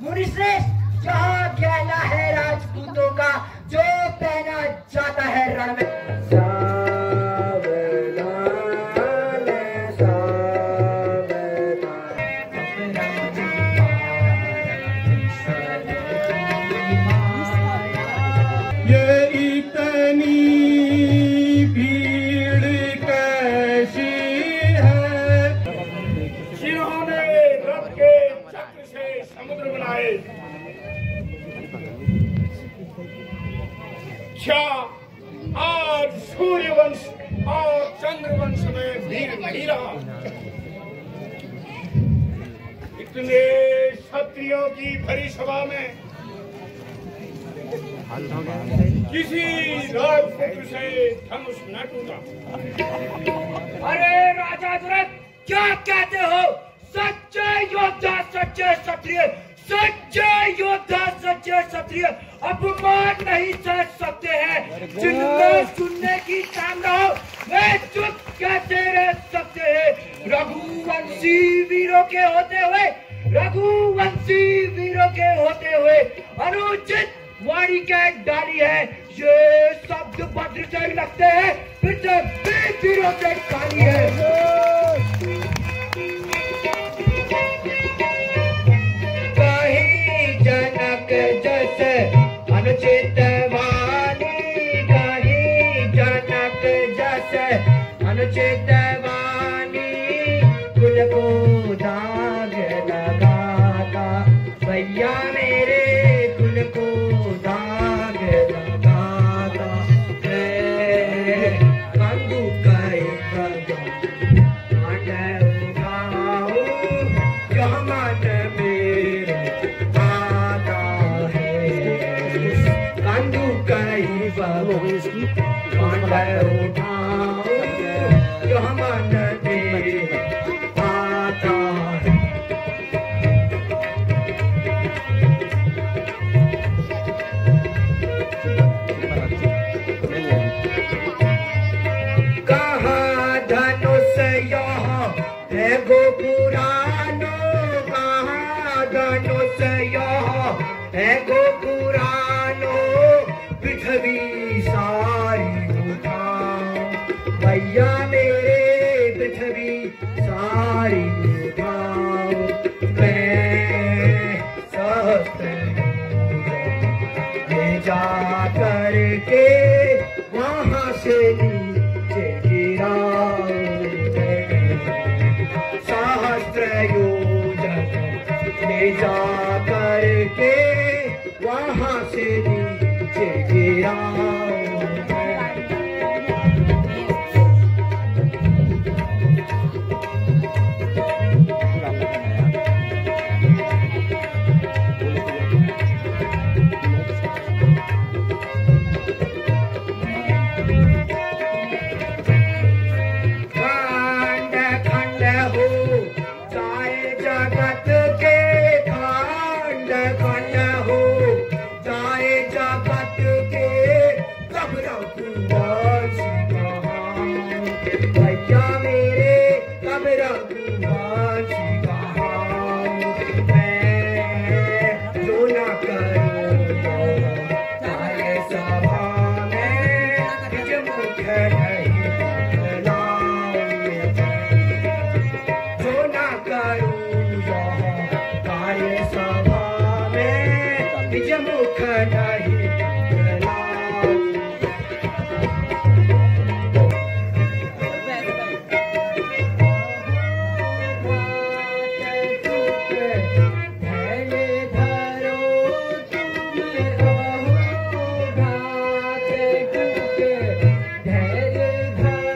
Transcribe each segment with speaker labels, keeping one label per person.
Speaker 1: मुनिश्रेष्ठ यहाँ गहना है राजपूतों का जो पहना जाता है रण में।
Speaker 2: आज सूर्यवंश और चंद्रवंश में भीड़ नहीं रहा। इतने क्षत्रियों की भरी सभा में किसी राजपुत्र से धनुष न टूटा।
Speaker 1: अरे राजा दुरत क्या कहते हो? सच्चे योद्धा सच्चे क्षत्रिय, सच्चे योद्धा सच्चे क्षत्रिय अपमान नहीं सह सकते हैं। जिनमें सुनने की कामना हो वे चुप कैसे रह सकते हैं? रघुवंशी वीरों के होते हुए, रघुवंशी वीरों के होते हुए अनुचित वाणी के डाली है। ये शब्द भद्र से लगते हैं फिर से वीरों से काली है। अनुचित वाणी कहीं जनक जैसे, अनुचित वाणी कुल को दाग लगाता। भैया मेरे कुल को दाग लगाता। कंदू कई गोपुरानो कहाँ धनुष यहाँ है गोपुरानो पृथ्वी सारी उठाओ। भैया मेरे पृथ्वी सारी उठाओ। मैं सहस्त्र ले जा करके वहाँ से नीचे गिराओ। ले जा करके वहाँ से नीचे गिराओ। धैर्य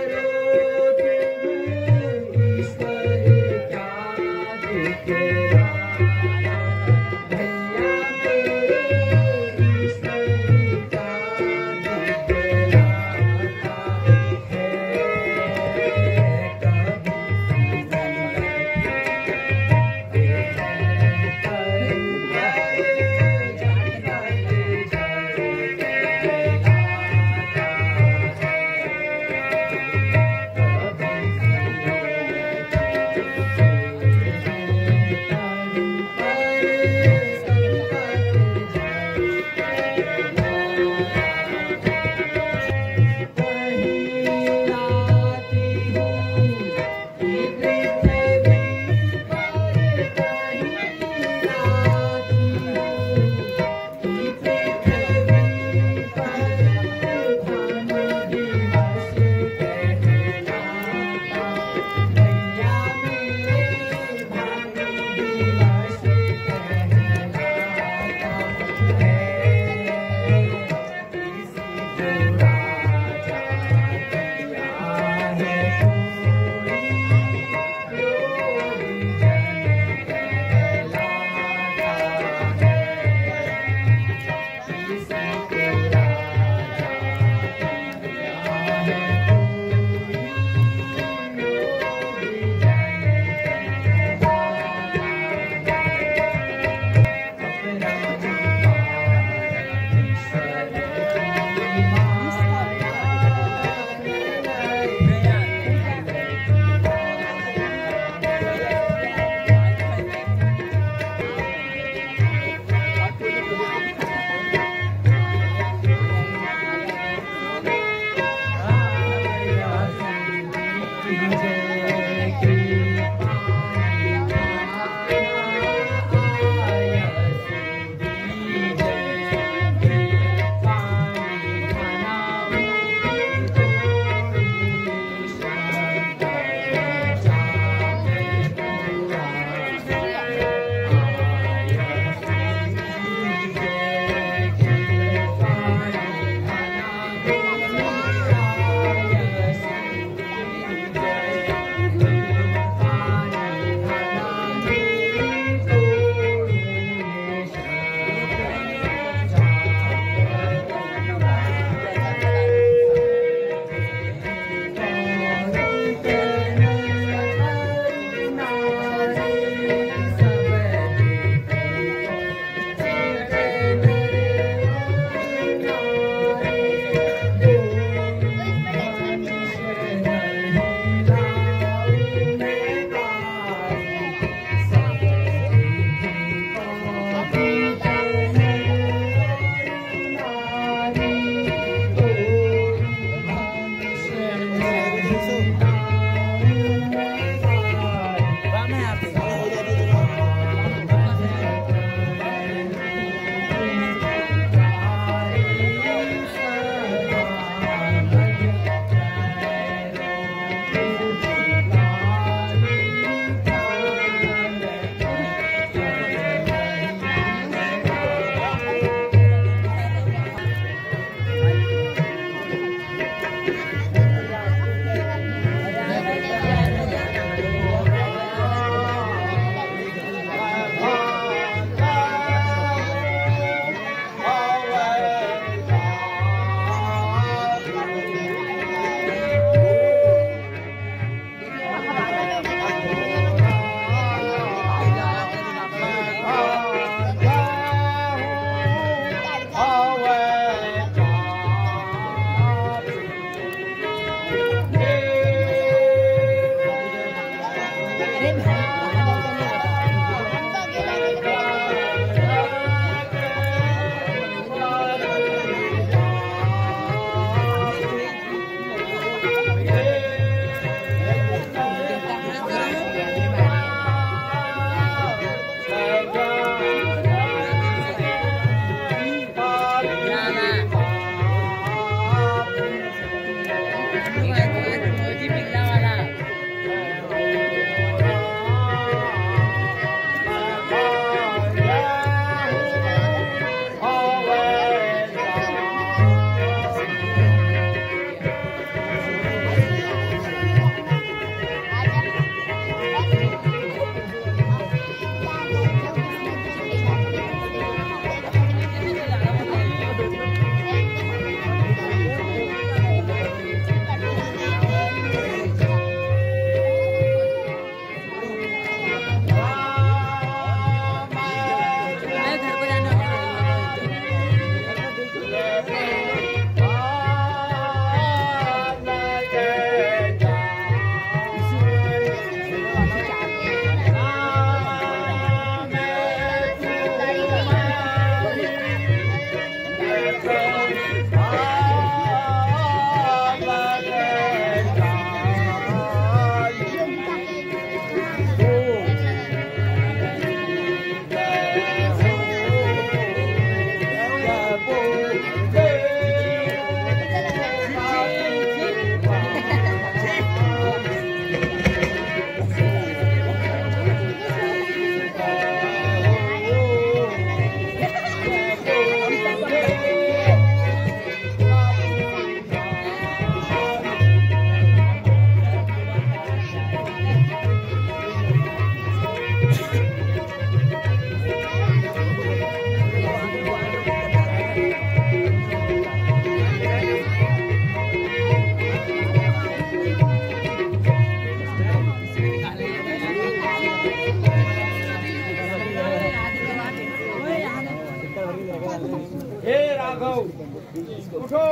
Speaker 2: उठो,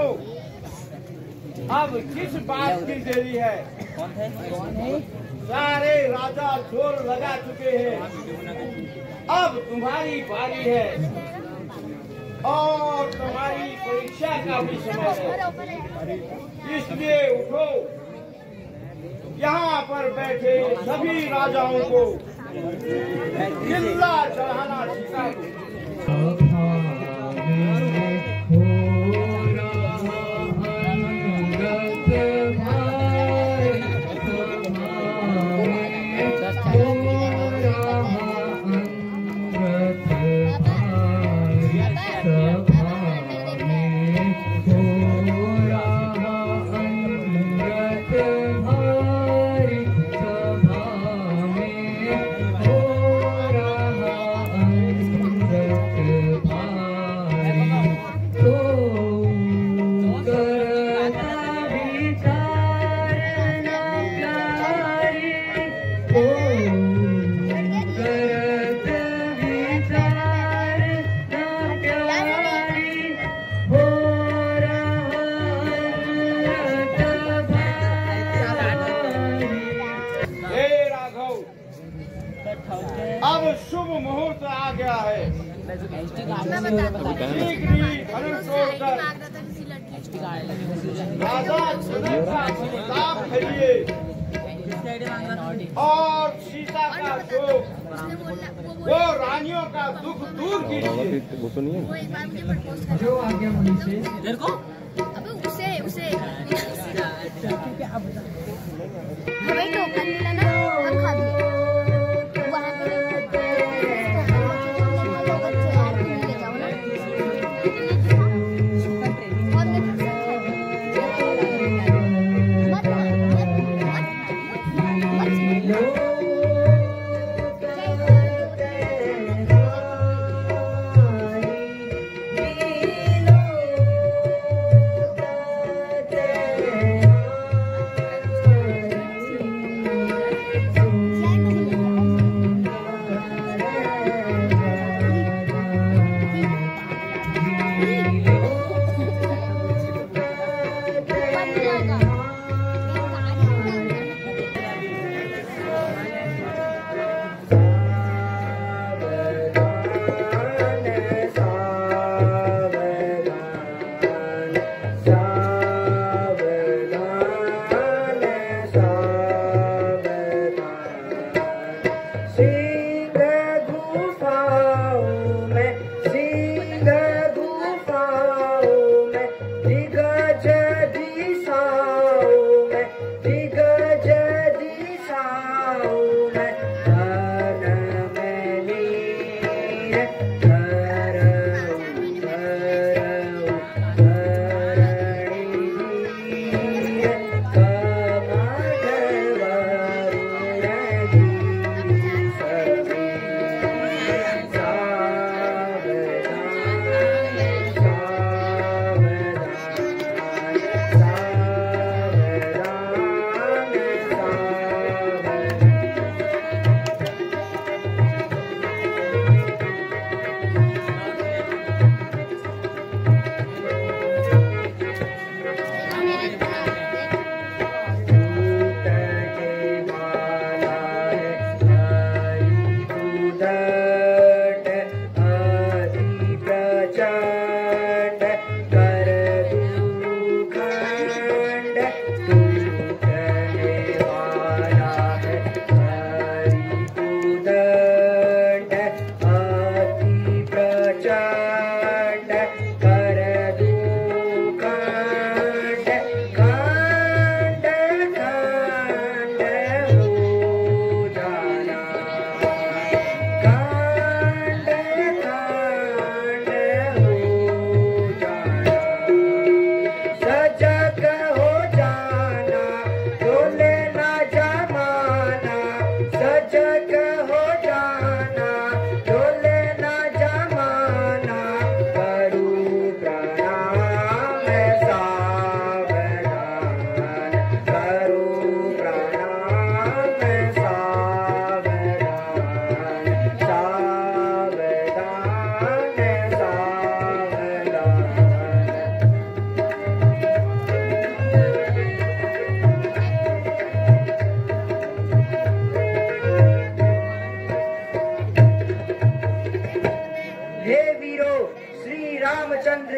Speaker 2: अब किस बात की देरी है? सारे राजा जोर लगा चुके हैं, अब तुम्हारी बारी है और तुम्हारी परीक्षा का भी समय है। इसलिए उठो, यहाँ पर बैठे सभी राजाओं को किल्ला चढ़ाना सिखा दो। अब शुभ मुहूर्त आ गया है। राजा जनक का प्रताप फैलिए और सीता का शोक, वो रानियों का दुख दूर कीजिए। जो आगे मुझे उसे हमें टोकन मिला ना, हम खा लिए।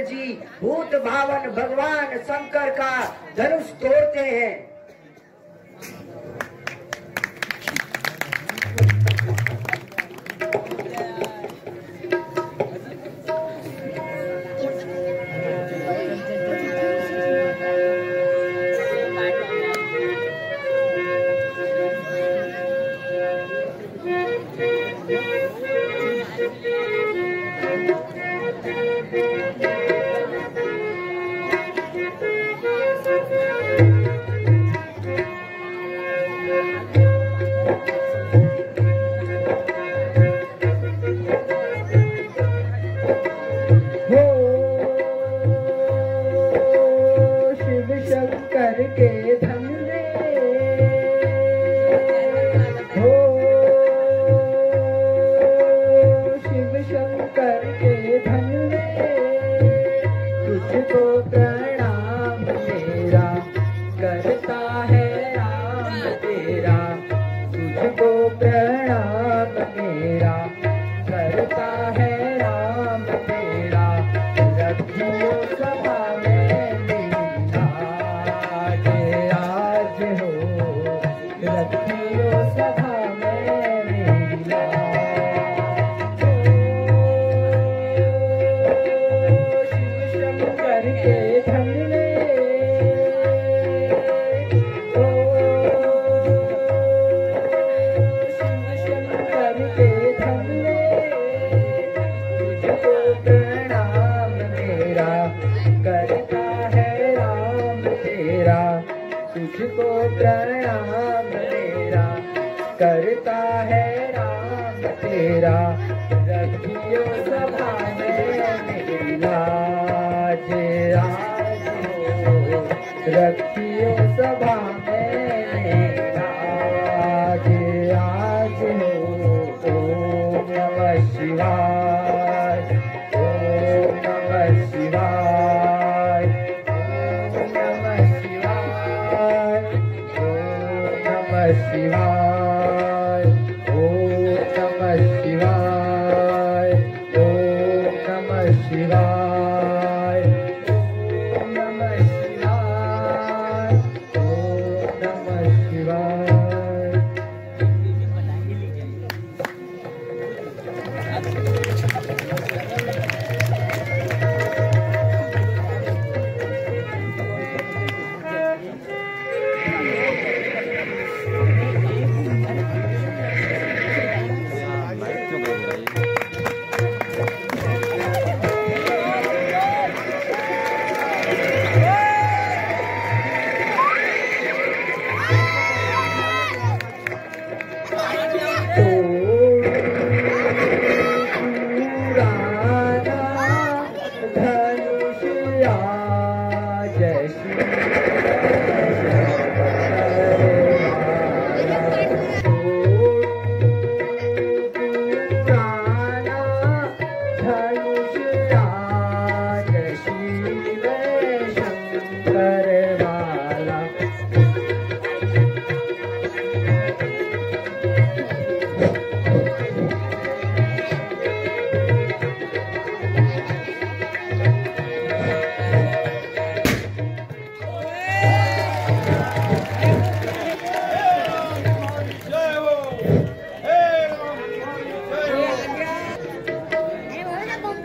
Speaker 1: जी भूत भावन भगवान शंकर का धनुष तोड़ते हैं।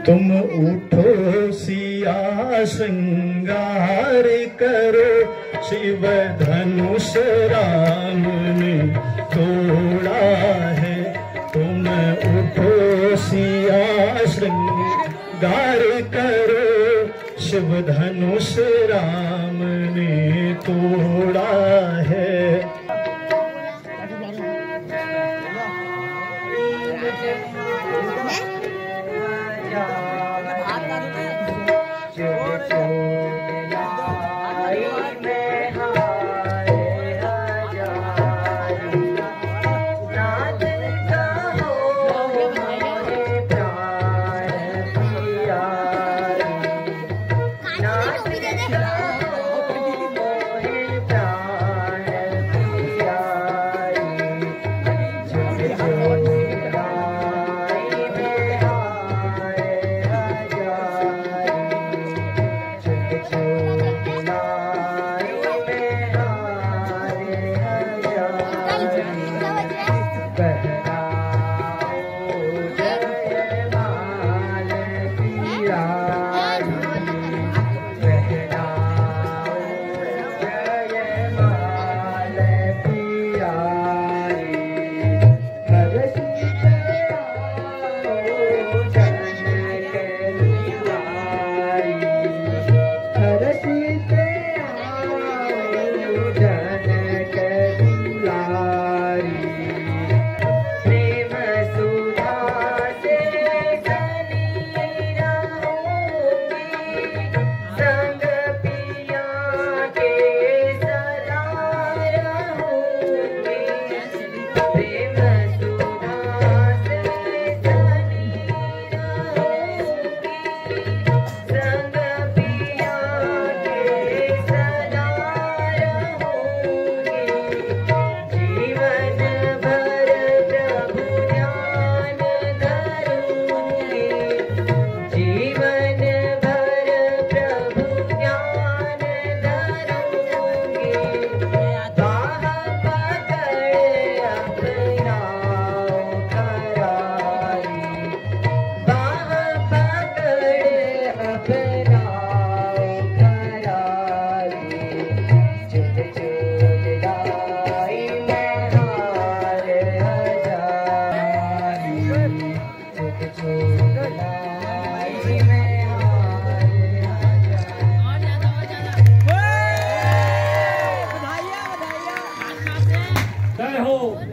Speaker 3: तुम उठो सिया श्रृंगार करो, शिव धनुष राम ने तोड़ा है। तुम उठो सिया श्रृंगार करो, शिव धनुष राम ने तोड़ा है।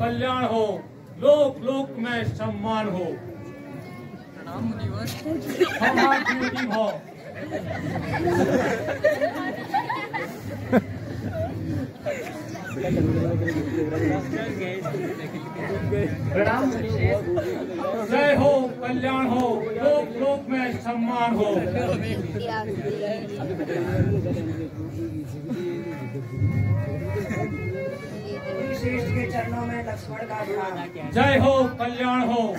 Speaker 4: कल्याण हो, लोक लोक में सम्मान हो। हो जय हो, कल्याण हो, लोक लोक में सम्मान हो।
Speaker 1: श्रेष्ठ के चरणों में लक्ष्मण का प्रणाम।
Speaker 4: जय हो, कल्याण हो।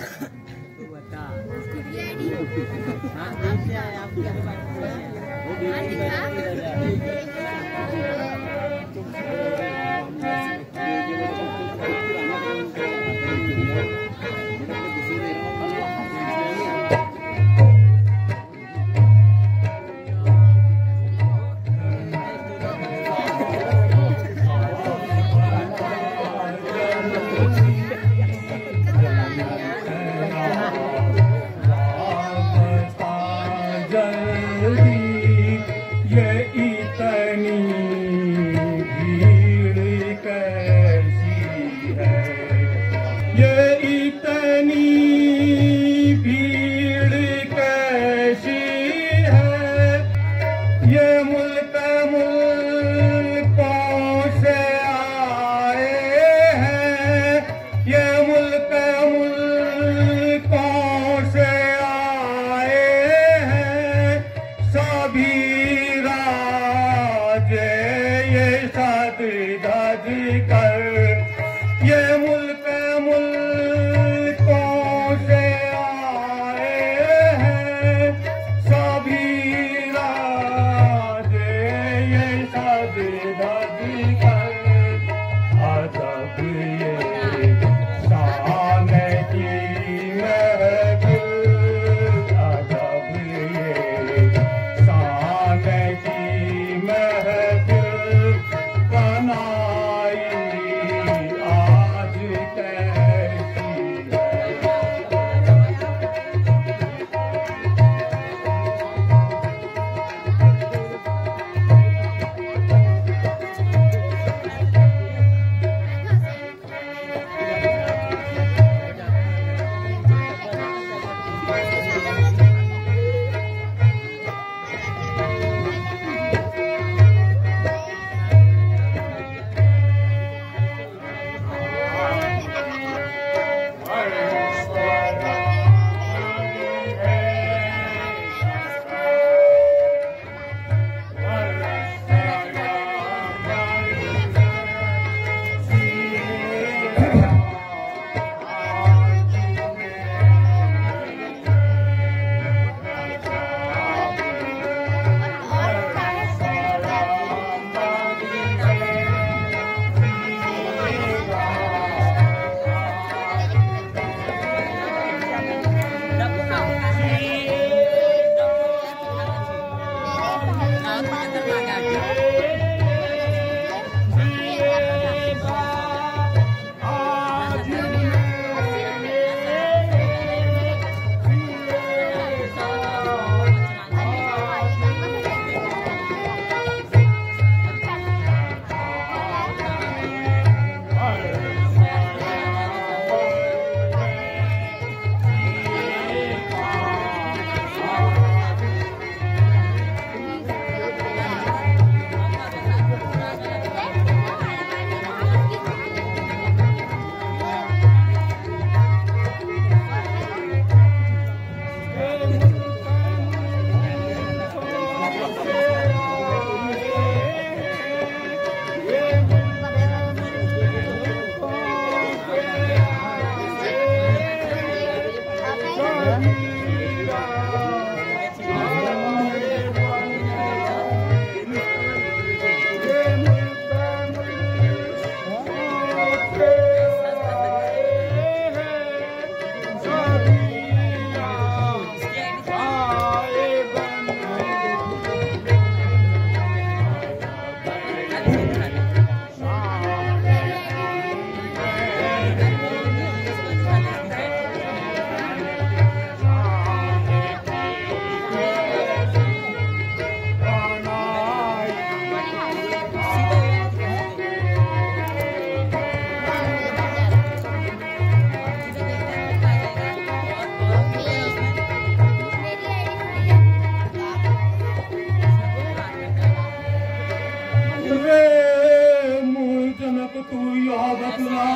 Speaker 4: तू यह बतला,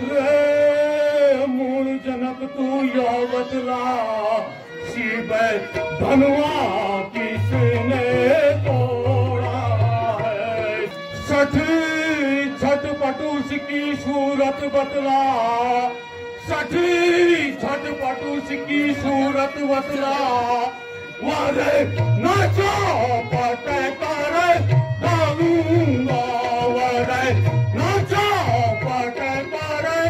Speaker 4: रे मूल जनक तू यह बतला, शिव धनुआ किसने तोड़ा है। छठ पटूस की सूरत बतला, छटपटूस की सूरत बतला, वारे नाचो पटे करे डालूंगा, वारे नाचो पटे करे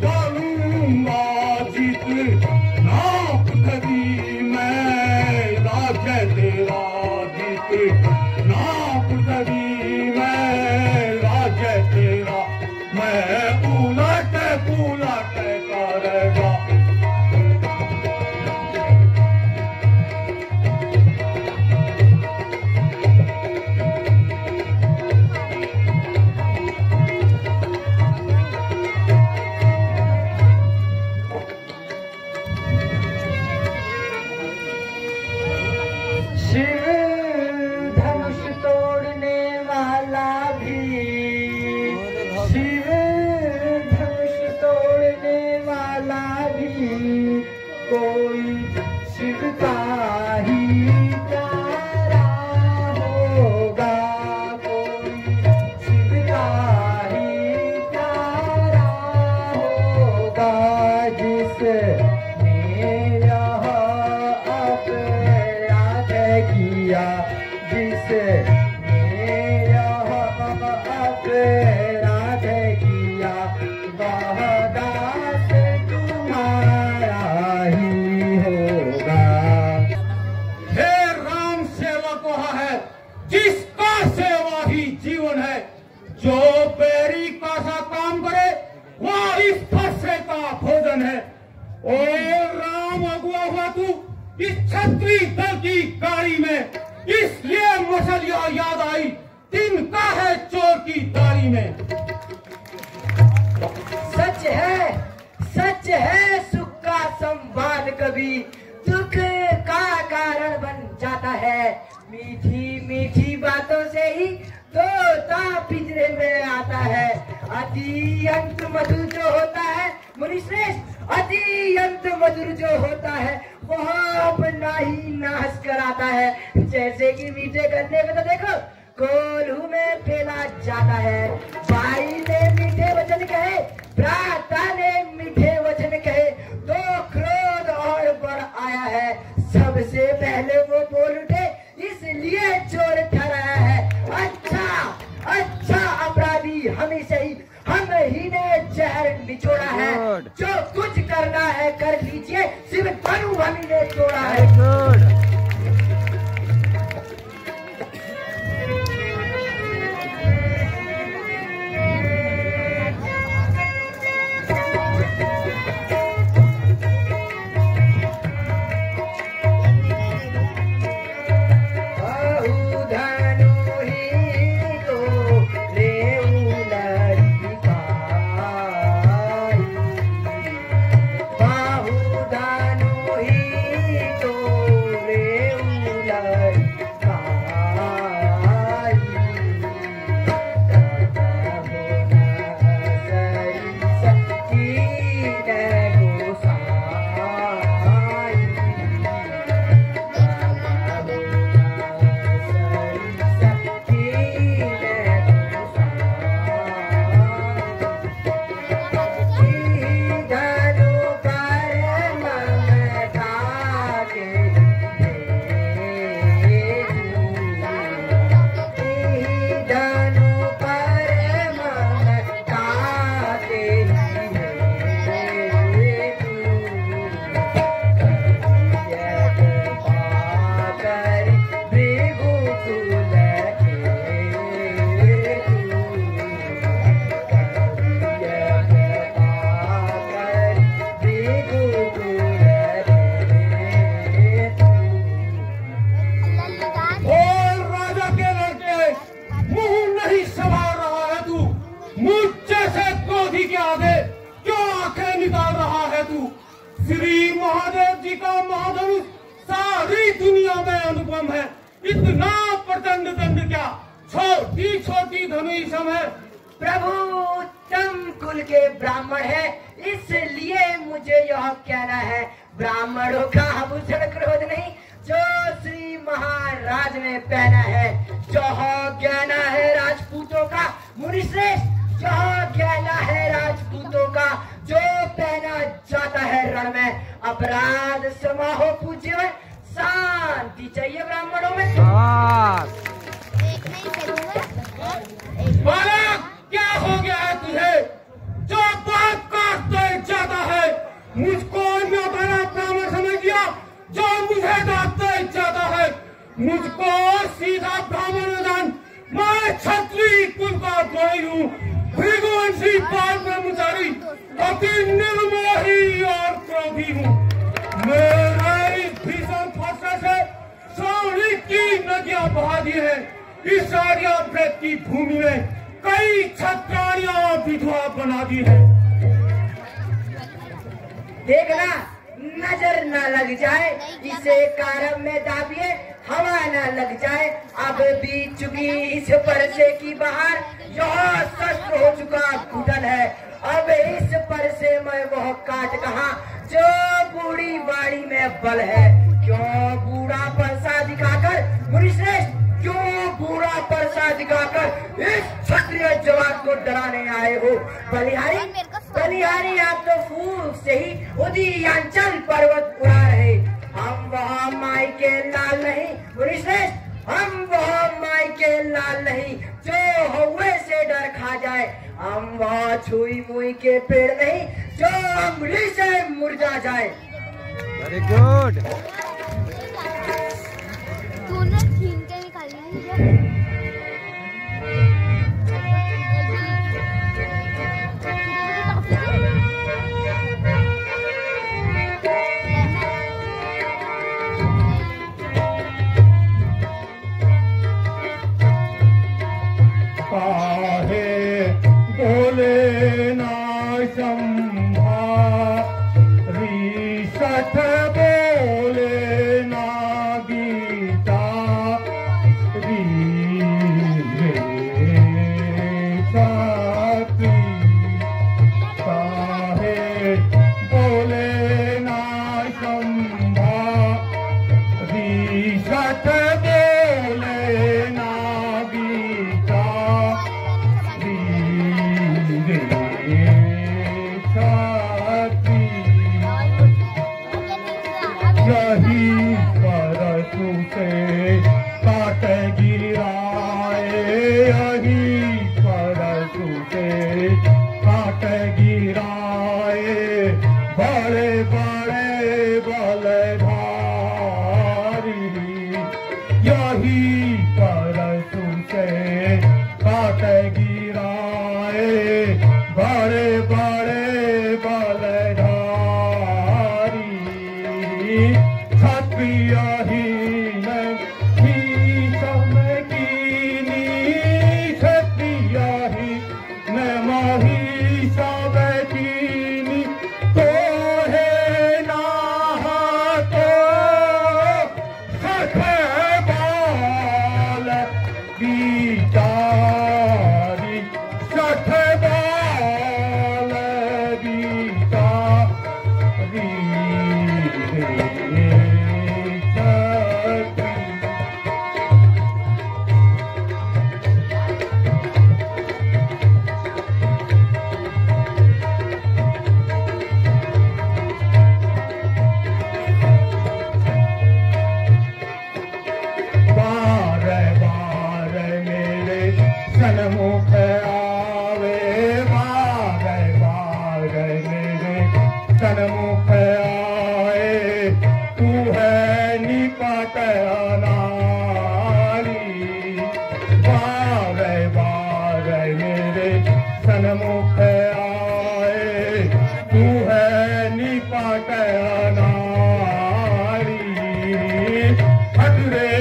Speaker 4: डालूंगा, जीत नाप कदी मैं राज्य तेरा, जीत नाप कदी मैं राज्य तेरा, मैं उलट करेगा।
Speaker 1: शिव धनुष तोड़ने वाला भी, शिव धनुष तोड़ने वाला भी कोई शिव का ही प्यारा होगा, कोई शिव का ही प्यारा होगा, जिसने यह अपराध किया, जिसने यह अपराध किया, वह दास तुम्हारा ही होगा।
Speaker 4: हे राम सेवक वह है जिसका सेवा ही जीवन है, जो बैरी का सा काम करे वह इस फरसे का भोजन है। और राम अगुआ हुआ तू इस छत्री दल की गाड़ी में, इसलिए मसलिया याद आई तिनका है चोर की दाढ़ी में।
Speaker 1: सच है सुख का संवाद कभी दुख का कारण बन जाता है, मीठी मीठी बातों से ही तोता पिंजरे में आता है। अति मधुर जो होता है मुनि श्रेष्ठ, अति मधुर जो होता है वह अपना ही नाश कराता है। जैसे कि मीठे गन्ने में तो देखो कोल्हू में फेला जाता है, भाई ने मीठे वचन कहे, भ्राता ने मीठे वचन कहे, तो क्रोध और बढ़ आया है। सबसे पहले वो बोल उठे इसलिए चोर ठहराया है। अच्छा अपराधी हमेशा ही हम ही ने जहर निचोड़ा है, जो कुछ करना है कर लीजिए, सिर्फ धनु हम ही ने तोड़ा है।
Speaker 4: श्री महादेव जी का महाधनुष सारी दुनिया में अनुपम है। इतना प्रचंड दंड क्या, छोटी छोटी धनुष है,
Speaker 1: प्रभु उत्तम कुल के ब्राह्मण है, इसलिए मुझे यह कहना है, ब्राह्मणों का आभूषण क्रोध नहीं, जो श्री महाराज ने पहना है, जो गहना है राजपूतों का मुनिश्रेष्ठ, जो गहना है राजपूतों का, जो पहना जाता है रण में, अपराध समाहो पूज्य में, शांति चाहिए ब्राह्मणों में।
Speaker 4: बालक, क्या हो गया है तुझे? जो बात काटते जाता है, मुझको न बड़ा ब्राह्मण समझ लिया, जो मुझे डांटते जाता है, मुझको सीधा ब्राह्मण जान। मैं क्षत्रिय कुल का द्रोही हूँ, भृगुवंशी पाल ब्रह्मचारी, अति निर्मोही और क्रोधी हूँ। मेरे भीषण फंसे से श्रावणी की नदियां बहा दी है। इस आर्याव्रत की भूमि में कई क्षत्रियां विधवा बना दी है।
Speaker 1: देखना नजर न लग जाए, इसे कारम में दाबिए, हवा न लग जाए। अब बीत चुकी इस परसे की बहार, यह सस्त हो चुका घुटन है। अब इस परसे में वह काट कहाँ, जो बूढ़ी बाड़ी में बल है। क्यों बूढ़ा परसा दिखाकर मुनिश्रेष्ठ, क्यों बूढ़ा परसा दिखाकर इस क्षत्रिय जवान को डराने आए हो? बलिहारी आप तो फूल से ही उदयांचल पर्वत उड़ा रहे। हम वहाँ माई के लाल नहीं मुनिश्रेष्ठ, हम वहाँ माई के लाल नहीं, जो हौवे से डर खा जाए। हम वहाँ छुई मुई के पेड़ नहीं, जो अमली से मुरझा जाए।
Speaker 2: Very good.
Speaker 5: तूने छीन के निकाली है।
Speaker 3: बोले ना संभा रिसठ बोले ना गीता काहे बोले ना संभा रिसठ बोले ना गीता यही परसु से काट गिराए, यही परसु से काट गिराए, बड़े बड़े बलधारी। यही परसु से काट गिराए, बड़े बड़े बलधारी। क्षत्रियहीन भीषम कीनी, क्षत्रियहीन महिषम कीनी, तो है नाह तो सठ बाल बिचारी, सठ बाल बिचारी। सन्मुख आवे, बार बार मेरे सन्मुख आए, तू है निपट अनारी। बार बार मेरे सन्मुख आए, तू है निपट अनारी। हटरे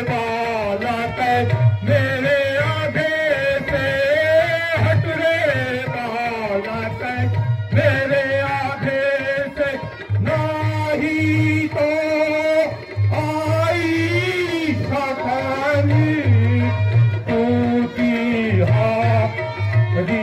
Speaker 3: वाला मेरे मेरे आगे से नहीं तो आई सखानी, तू की हारी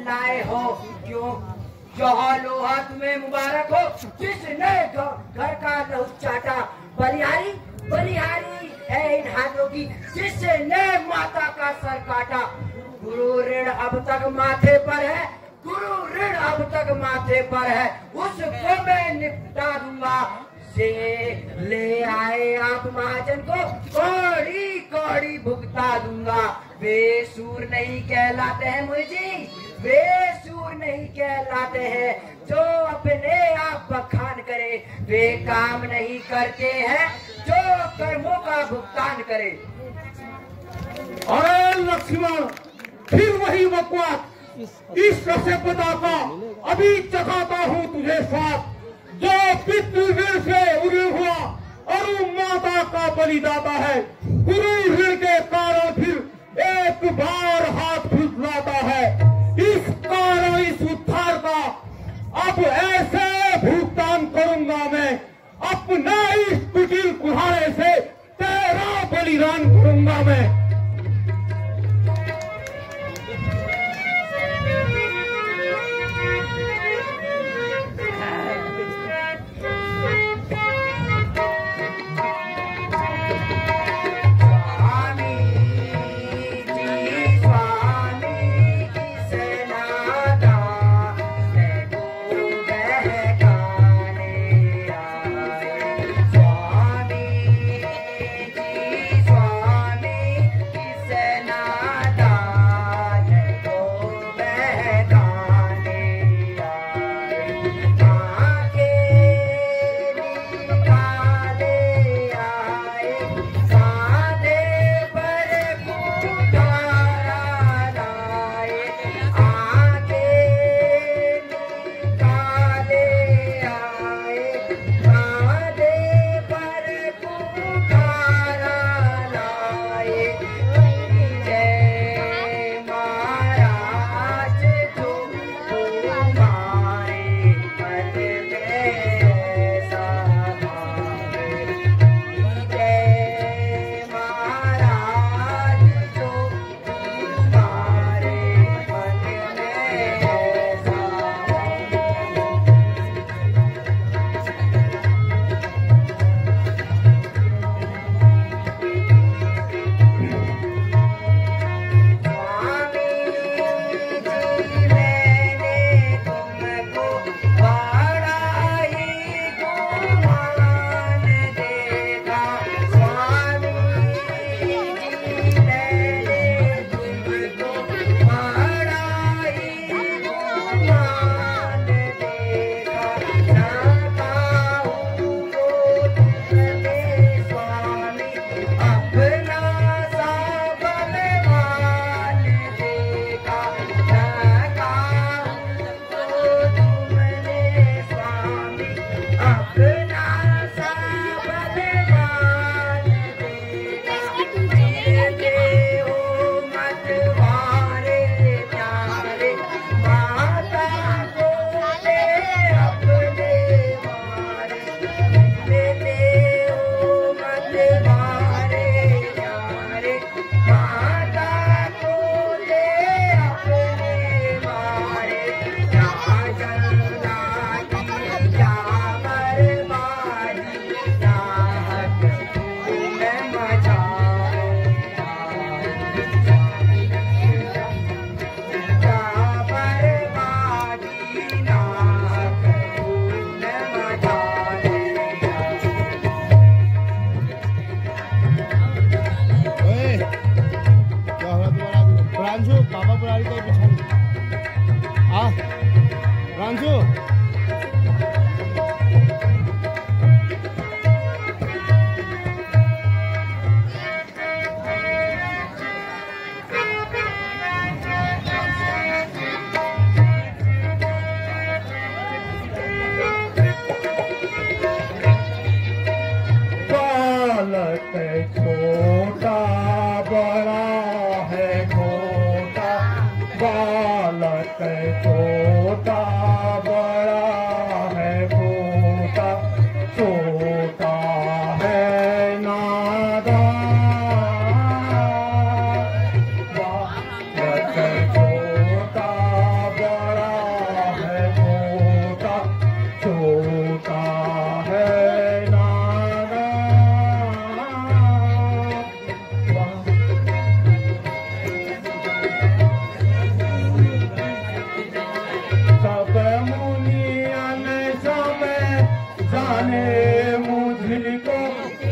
Speaker 1: लाए हो, क्यों जहां लोहा तुम्हें मुबारक हो, जिसने घर का लहू चाटा, होगी जिसने माता का सर काटा। गुरु ऋण अब तक माथे पर है, गुरु ऋण अब तक माथे पर है, उसको मैं निपटा दूंगा। से ले आए आप महाजन को कौड़ी कौड़ी भुगता दूंगा। वे सूर नहीं कहलाते हैं मुझे, वे सूर नहीं कहलाते हैं जो अपने आप बखान करे। वे काम नहीं करते हैं जो कर्मों का भुगतान करे।
Speaker 4: अरे लक्ष्मण, फिर वही बकवास। इस सभ्यता का अभी चखाता हूँ तुझे साथ। जो पितृ ऋण से उड़े हुआ अरु माता का बलिदाता है, गुरु ऋण के कारण फिर एक बार हाथ फुसलाता है। इस कारण इस उद्धार का अब ऐसे भुगतान करूंगा मैं, अपने इस कुटिल कुल्हाड़े से तेरा बलिदान करूंगा मैं।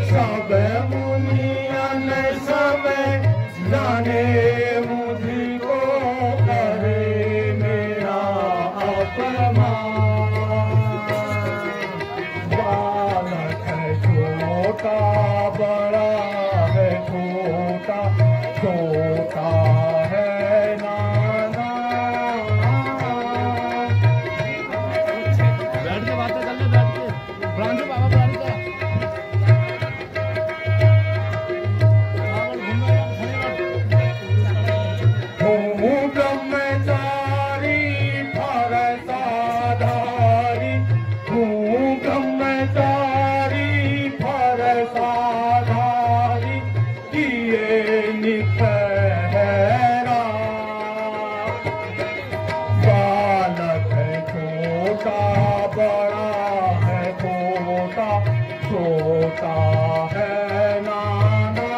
Speaker 3: सब मुनियन सब जाने मुझको करे मेरा अपमान। बालक है छोटा बड़ा है छोटा छोटा है नाना।
Speaker 2: बैठ के बातें कर ले, बैठ के ब्रांचो बाबा ब्रांचो
Speaker 3: ब्रह्मचारी फरसाधारी ब्रह्मचारी फरसाधारी किए निखरा। बालक है छोटा बड़ा है छोटा छोटा है नाना।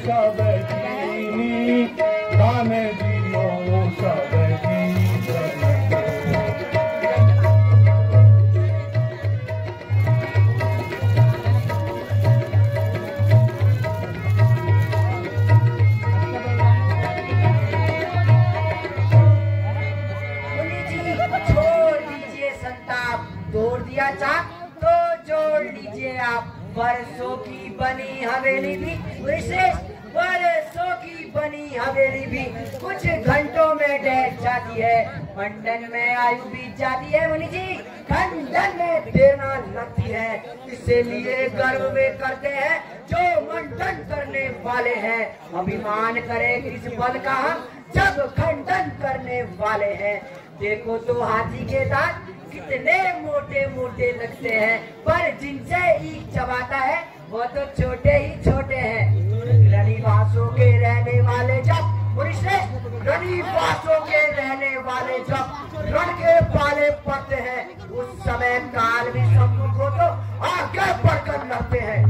Speaker 3: सब कीनी गाने दियो सब
Speaker 1: तोड़ दिया चाक तो जोड़ लीजिए आप। बरसों की बनी हवेली भी विशेष, बरसों की बनी हवेली भी कुछ घंटों में डैट जाती है। मंडन में आयु बीत जाती है मुनि जी, खंडन में देना लगती है। इसीलिए गर्व वे करते हैं जो मंडन करने वाले हैं। अभिमान करे किस बल का हम जब खंडन करने वाले हैं। देखो तो हाथी के दांत कितने मोटे मोटे लगते हैं, पर जिनसे ईख चबाता है वो तो छोटे ही छोटे हैं। रनिवासों के रहने वाले जब रनिवासों के रहने वाले जब रण के पाले पड़ते हैं, उस समय काल भी सम्मुख हो तो आगे बढ़कर लड़ते हैं।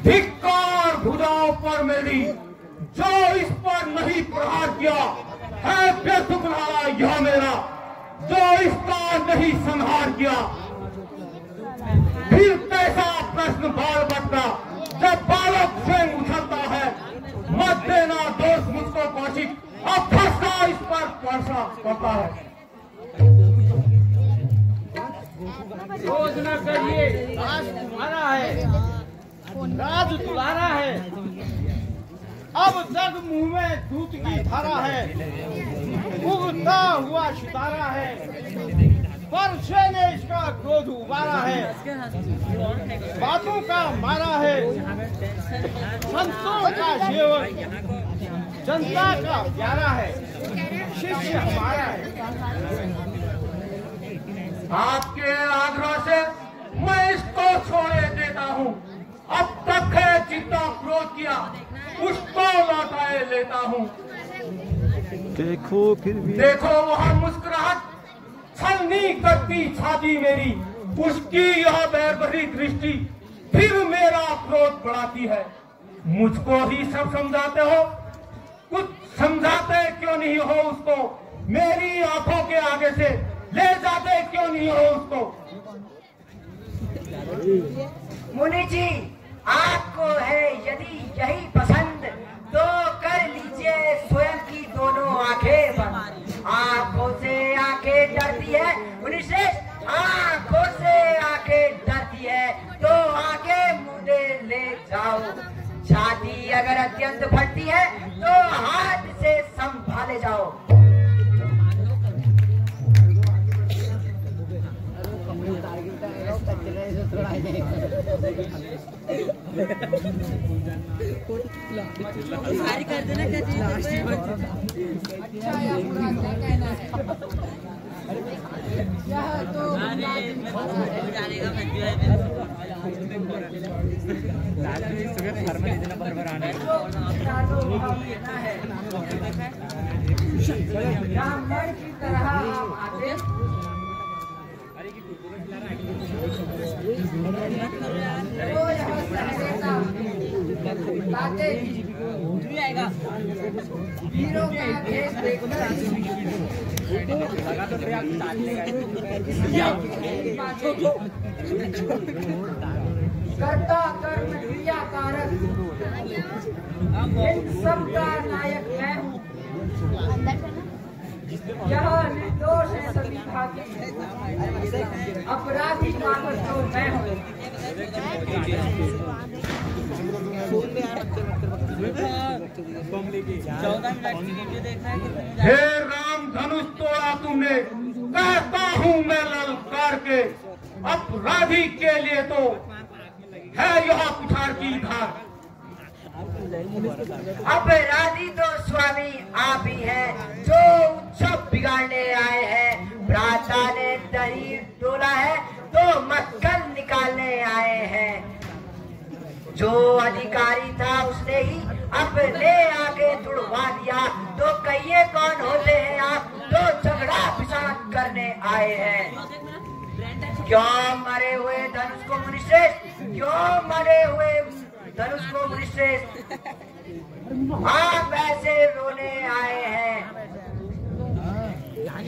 Speaker 4: धिक्कार भुजाओं पर मेरी, जो इस पर नहीं प्रहार किया है व्यर्थ बुलाया यह मेरा, जो इसका नहीं संहार किया। फिर कैसा प्रश्न बाल बटता जब बालक स्वयं उछलता है। मत देना दोष मुझको कौशिक, अब फंसा इस पर परसा पड़ता है।
Speaker 2: रोज न करिए, राज तुम्हारा है, राज तुम्हारा है। अब जग मुंह में दूध की धारा है, उगता हुआ सितारा है। परछे ने इसका क्रोध उबारा है, बातों का मारा है। संतों का सेवक जनता का प्यारा है, शिष्य हमारा है।
Speaker 4: आपके आग्रह से मैं इसको छोड़े देता हूँ। अब तक है जितना क्रोध किया उसको लौटाए लेता हूँ।
Speaker 3: देखो फिर भी
Speaker 4: देखो वहाँ मुस्कुराहट छलनी करती छाती मेरी, उसकी यह बैरबरी दृष्टि फिर मेरा क्रोध बढ़ाती है। मुझको ही सब समझाते हो, कुछ समझाते क्यों नहीं हो उसको? मेरी आंखों के आगे से ले जाते क्यों नहीं हो उसको?
Speaker 1: मुनि जी, आपको है यदि यही पसंद तो कर लीजिए स्वयं की दोनों आंखें बंद। आंखों से आंखें डरती है मुनि श्रेष्ठ, आंखों से आंखें डरती है तो आंखें मुंडे ले जाओ। छाती अगर अत्यंत फटती है तो हाथ से संभाले जाओ।
Speaker 6: सारी कर देना क्या चाहिए?
Speaker 1: ब्राह्मण की तरह आते वीरों का भेष देखकर कर्ता कर्म क्रिया कारक इन सब का नायक मैं हूँ। यह निर्दोष है सभी भांति, अपराधी मात्र तो मैं हूँ।
Speaker 4: हे राम धनुष तोड़ा तुमने, कहता हूँ मैं ललकार के। अपराधी के लिए तो है यह कुठार की धार।
Speaker 1: अपराधी तो स्वामी आप ही हैं जो उत्सव बिगाड़ने आए हैं। भ्राता ने दही डोला है तो मक्खन निकालने आए हैं। जो अधिकारी था उसने ही अपने आगे तुड़वा दिया तो कहिए कौन होते हैं आप जो झगड़ा फिसाद करने आए हैं। क्यों मरे हुए धनुष को मुनिश्रेष्ठ, क्यों मरे धनुष को मुनिश्रेष्ठ आप ऐसे रोने आए हैं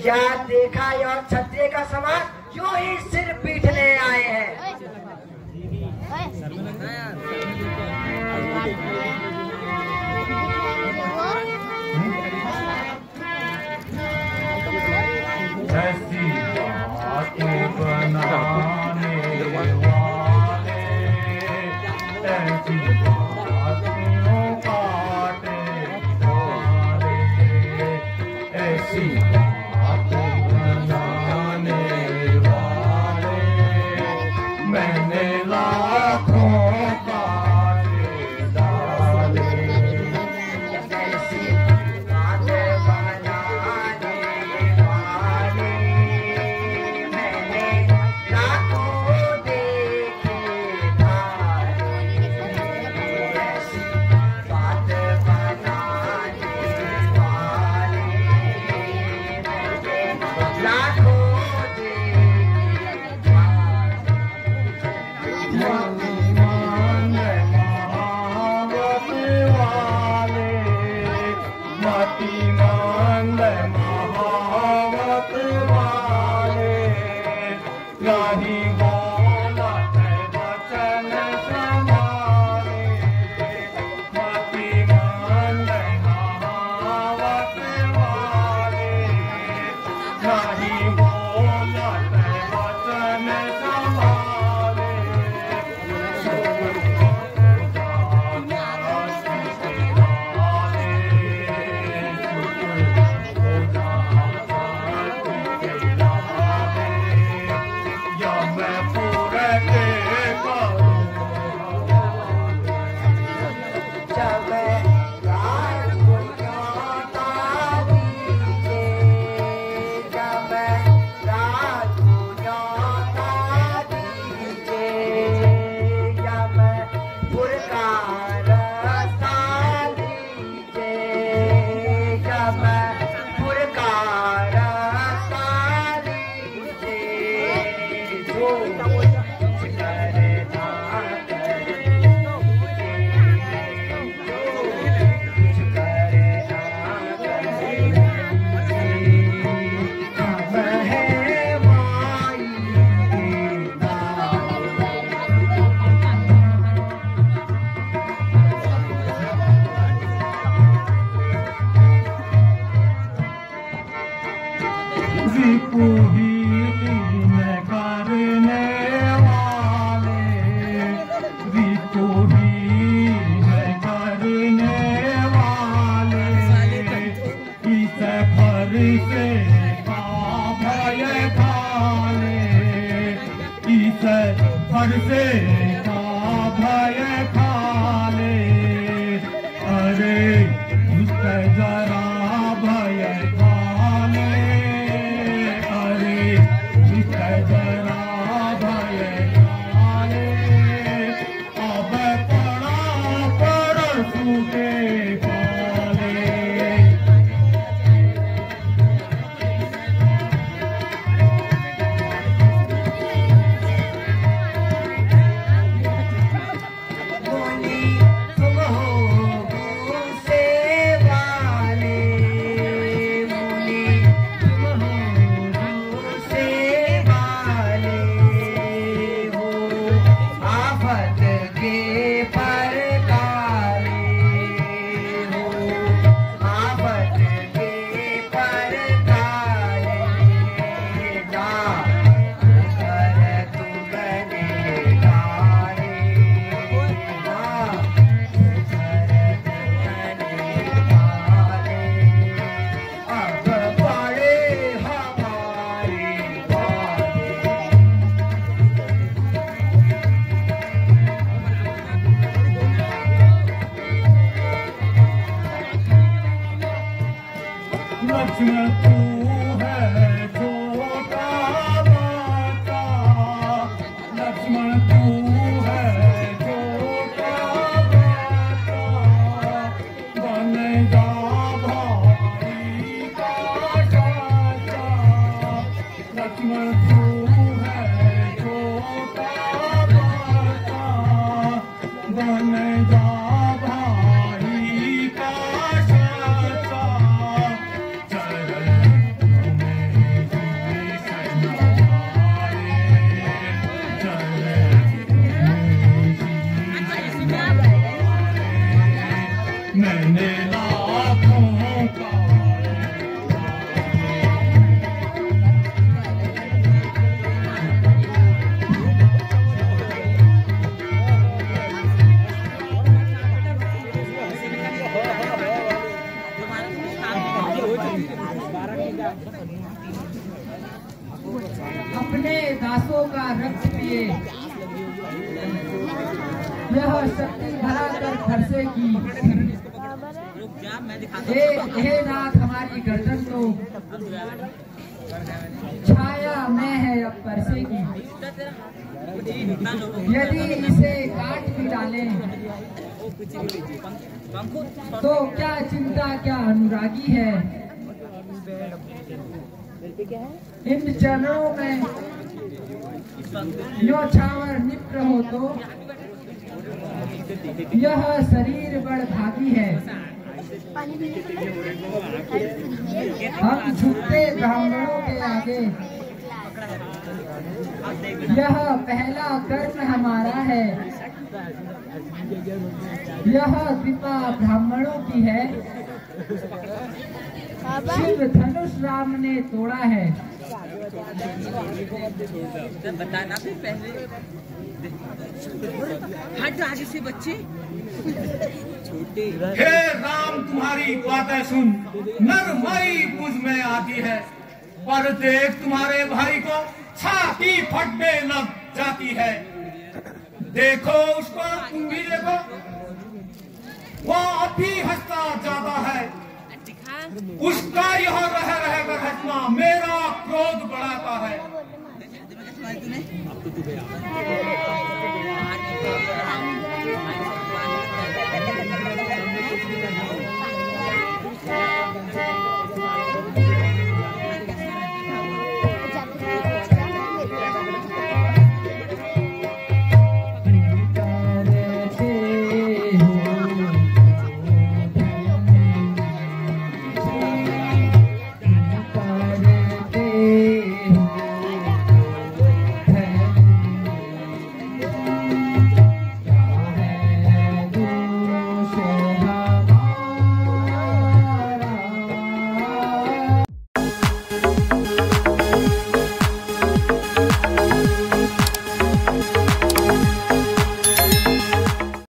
Speaker 1: या देखा और क्षत्रिय का समाज यूं ही सिर पीटने आए हैं।
Speaker 3: ऐसी बातें बनाने वाले ऐसी बातों काटे वाले ऐसी बातें बनाने वाले मैंने लाखों काटे डाले ऐसी बातें बनाने वाले मैंने लाखों देखे भाले ऐसी बात बनाने वाले मैंने लाखों देखे मतिमान महावत वाले नहीं बोलत वचन समारे मतिमान महावत वाले नहीं बोलत वचन समारे से का भय खाले अरे उसका जरा भय खाले अरे उसका जरा भय खाले अब पड़ा परसू के खाले लक्ष्मण तू है छोटा बच्चा लक्ष्मण तू है छोटा बच्चा बन जा भाई का चाचा लक्ष्मण तू है छोटा बच्चा बन
Speaker 7: दासों का रक्त पिए, यह शक्ति भरा कर खरसेगी। हे नाथ हमारी गर्दन तो छाया में है अब परसेगी। यदि इसे काट भी डालें तो क्या चिंता क्या अनुरागी है। इन चरणों में यो छावर निप्र हो तो यह शरीर बड़ भागी है। हम झुकते ब्राह्मणों के आगे, यह पहला कर्म हमारा है। यह कृपा ब्राह्मणों की है, शिव धनुष राम ने तोड़ा है।
Speaker 6: बताना फिर पहले हट आगे से बच्चे छोटे।
Speaker 4: हे राम तुम्हारी बातें सुन नरमई मुझ में आती है, पर देख तुम्हारे भाई को छाती फटने लग जाती है। देखो उसको, तुम भी देखो, वह अभी हंसता जाता है। उसका यह रह रहकर हंसना मेरा क्रोध बढ़ाता है।